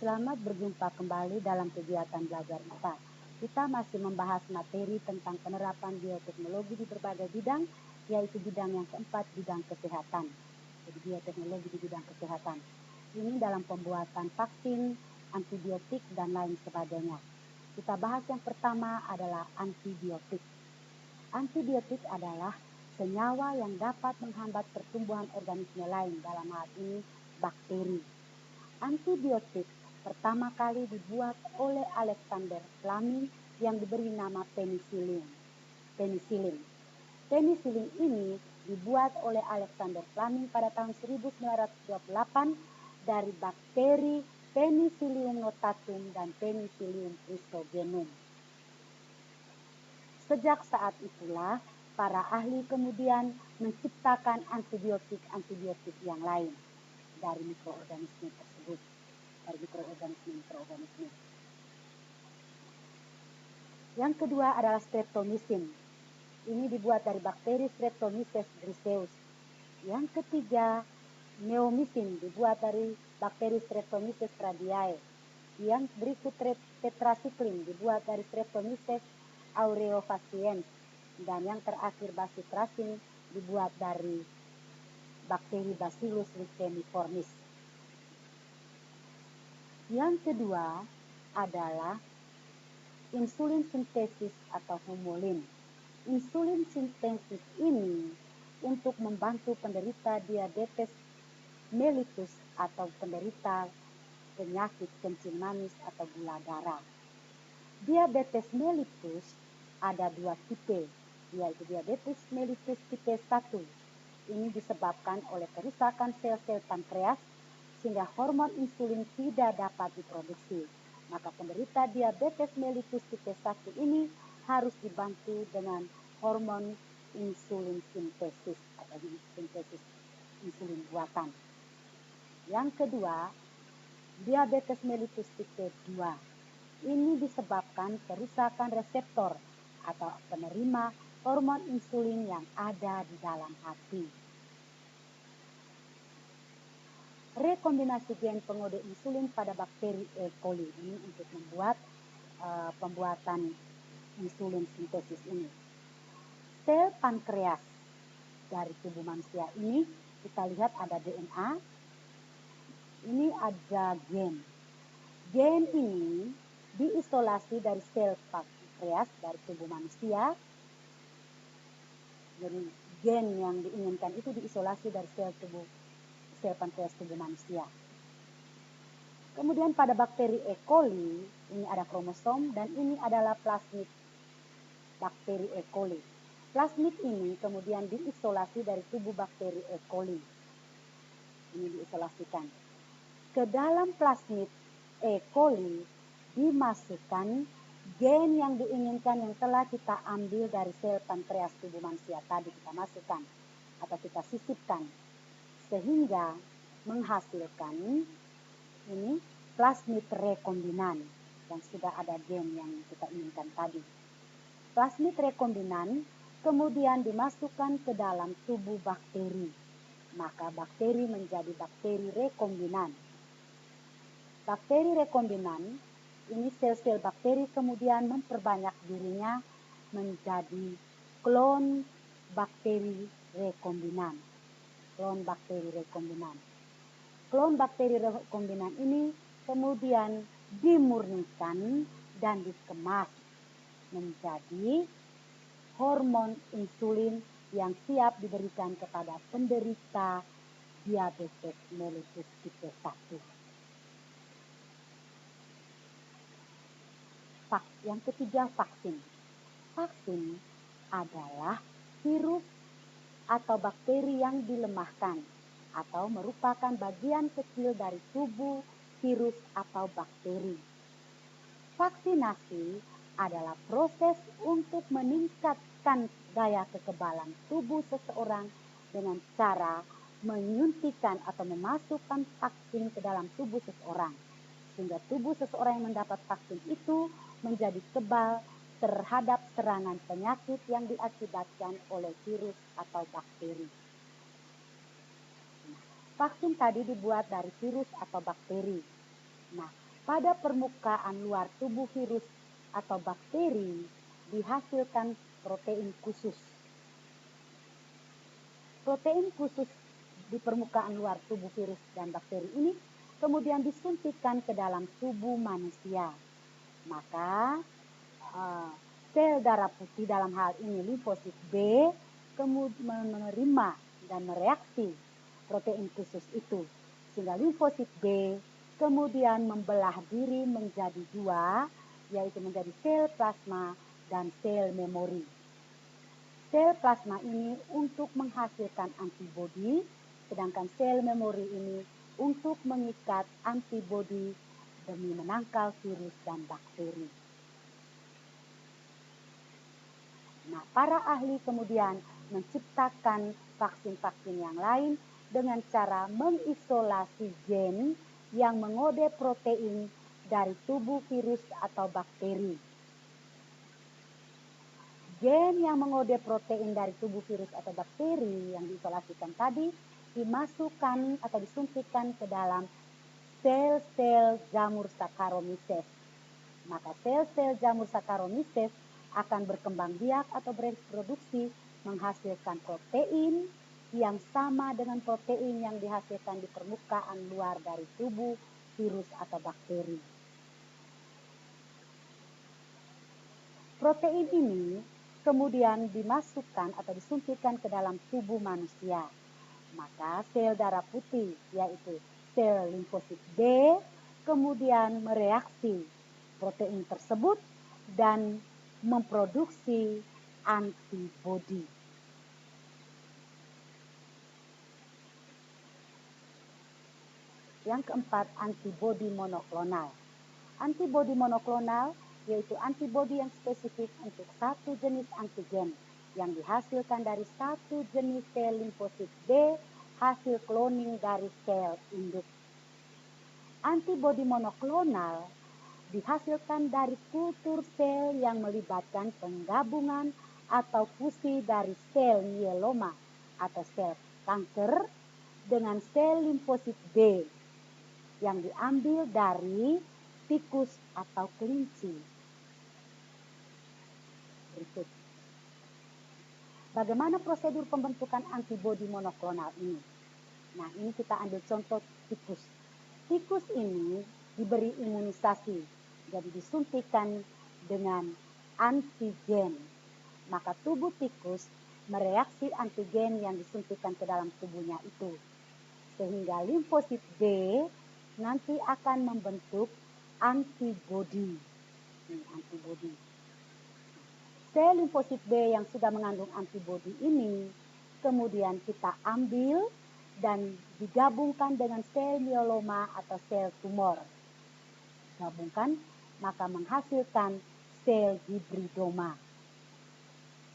Selamat berjumpa kembali dalam kegiatan belajar IPA. Kita masih membahas materi tentang penerapan bioteknologi di berbagai bidang, yaitu bidang yang keempat, bidang kesehatan. Jadi bioteknologi di bidang kesehatan. Ini dalam pembuatan vaksin, antibiotik, dan lain sebagainya. Kita bahas yang pertama adalah antibiotik. Antibiotik adalah senyawa yang dapat menghambat pertumbuhan organisme lain, dalam hal ini bakteri. Antibiotik pertama kali dibuat oleh Alexander Fleming yang diberi nama penisilin. Penisilin ini dibuat oleh Alexander Fleming pada tahun 1928 dari bakteri Penicillium notatum dan Penicillium chrysogenum. Sejak saat itulah para ahli kemudian menciptakan antibiotik yang lain dari mikroorganisme tersebut, dari mikroorganisme. Yang kedua adalah streptomycin. Ini dibuat dari bakteri Streptomyces griseus. Yang ketiga, neomycin dibuat dari bakteri Streptomyces radiae. Yang berikut tetracycline dibuat dari Streptomyces aureofaciens. Dan yang terakhir bacitracin dibuat dari bakteri Bacillus leishmaniformis. Yang kedua adalah insulin sintesis atau humulin. Insulin sintesis ini untuk membantu penderita diabetes mellitus atau penderita penyakit kencing manis atau gula darah. Diabetes mellitus ada dua tipe, yaitu diabetes mellitus tipe 1. Ini disebabkan oleh kerusakan sel-sel pankreas sehingga hormon insulin tidak dapat diproduksi. Maka penderita diabetes mellitus tipe 1 ini harus dibantu dengan hormon insulin sintesis atau sintesis insulin buatan. Yang kedua, diabetes mellitus tipe 2. Ini disebabkan kerusakan reseptor atau penerima hormon insulin yang ada di dalam hati. Rekombinasi gen pengode insulin pada bakteri E. coli ini untuk membuat pembuatan insulin sintesis ini. Sel pankreas dari tubuh manusia ini kita lihat ada DNA, ini ada gen. Gen ini diisolasi dari sel pankreas dari tubuh manusia. Jadi gen yang diinginkan itu diisolasi dari sel pankreas tubuh manusia. Kemudian pada bakteri E. coli ini ada kromosom dan ini adalah plasmid bakteri E. coli. Plasmid ini kemudian diisolasi dari tubuh bakteri E. coli. Ini diisolasikan. Ke dalam plasmid E. coli dimasukkan gen yang diinginkan yang telah kita ambil dari sel pankreas tubuh manusia tadi, kita masukkan atau kita sisipkan sehingga menghasilkan ini plasmid rekombinan yang sudah ada gen yang kita inginkan tadi. Plasmid rekombinan kemudian dimasukkan ke dalam tubuh bakteri. Maka bakteri menjadi bakteri rekombinan. Bakteri rekombinan, ini sel-sel bakteri kemudian memperbanyak dirinya menjadi klon bakteri rekombinan. Klon bakteri rekombinan. Klon bakteri rekombinan ini kemudian dimurnikan dan dikemas menjadi hormon insulin yang siap diberikan kepada penderita diabetes mellitus tipe 1. Yang ketiga, vaksin. Vaksin adalah virus atau bakteri yang dilemahkan atau merupakan bagian kecil dari tubuh virus atau bakteri. Vaksinasi adalah proses untuk meningkatkan daya kekebalan tubuh seseorang dengan cara menyuntikkan atau memasukkan vaksin ke dalam tubuh seseorang. Sehingga tubuh seseorang yang mendapat vaksin itu menjadi kebal terhadap serangan penyakit yang diakibatkan oleh virus atau bakteri. Vaksin tadi dibuat dari virus atau bakteri. Nah, pada permukaan luar tubuh virus atau bakteri dihasilkan protein khusus. Protein khusus di permukaan luar tubuh virus dan bakteri ini kemudian disuntikkan ke dalam tubuh manusia. Maka sel darah putih dalam hal ini limfosit B kemudian menerima dan mereaksi protein khusus itu. Sehingga limfosit B kemudian membelah diri menjadi dua, yaitu menjadi sel plasma dan sel memori. Sel plasma ini untuk menghasilkan antibodi, sedangkan sel memori ini untuk mengikat antibodi demi menangkal virus dan bakteri. Nah, para ahli kemudian menciptakan vaksin-vaksin yang lain dengan cara mengisolasi gen yang mengode protein dari tubuh virus atau bakteri. Gen yang mengode protein dari tubuh virus atau bakteri yang diisolasikan tadi dimasukkan atau disuntikkan ke dalam sel-sel jamur Saccharomyces. Maka sel-sel jamur Saccharomyces akan berkembang biak atau bereproduksi menghasilkan protein yang sama dengan protein yang dihasilkan di permukaan luar dari tubuh virus atau bakteri. Protein ini kemudian dimasukkan atau disuntikkan ke dalam tubuh manusia. Maka sel darah putih yaitu sel limfosit B kemudian mereaksi protein tersebut dan memproduksi antibodi. Yang keempat, antibodi monoklonal. Antibodi monoklonal yaitu antibodi yang spesifik untuk satu jenis antigen yang dihasilkan dari satu jenis sel limfosit B hasil cloning dari sel induk. Antibodi monoklonal dihasilkan dari kultur sel yang melibatkan penggabungan atau fusi dari sel mieloma atau sel kanker dengan sel limfosit B yang diambil dari tikus atau kelinci. Berikut. Bagaimana prosedur pembentukan antibodi monoklonal ini? Nah, ini kita ambil contoh tikus. Tikus ini diberi imunisasi. Jadi disuntikan dengan antigen. Maka tubuh tikus mereaksi antigen yang disuntikan ke dalam tubuhnya itu. Sehingga limfosit B nanti akan membentuk antibodi. Antibodi. Sel limfosit B yang sudah mengandung antibodi ini kemudian kita ambil dan digabungkan dengan sel mieloma atau sel tumor. Gabungkan maka menghasilkan sel hibridoma.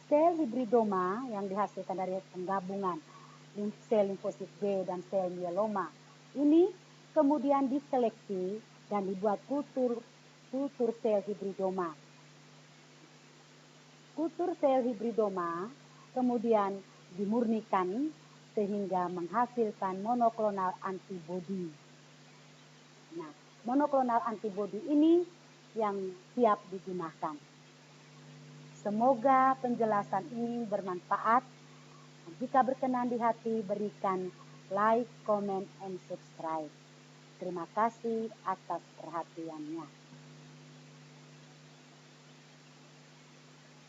Sel hibridoma yang dihasilkan dari penggabungan sel limfosit B dan sel mieloma ini kemudian diseleksi dan dibuat kultur sel hibridoma. Kultur sel hibridoma kemudian dimurnikan sehingga menghasilkan monoklonal antibodi. Nah, monoklonal antibodi ini yang siap digunakan. Semoga penjelasan ini bermanfaat. Jika berkenan di hati, berikan like, comment, and subscribe. Terima kasih atas perhatiannya.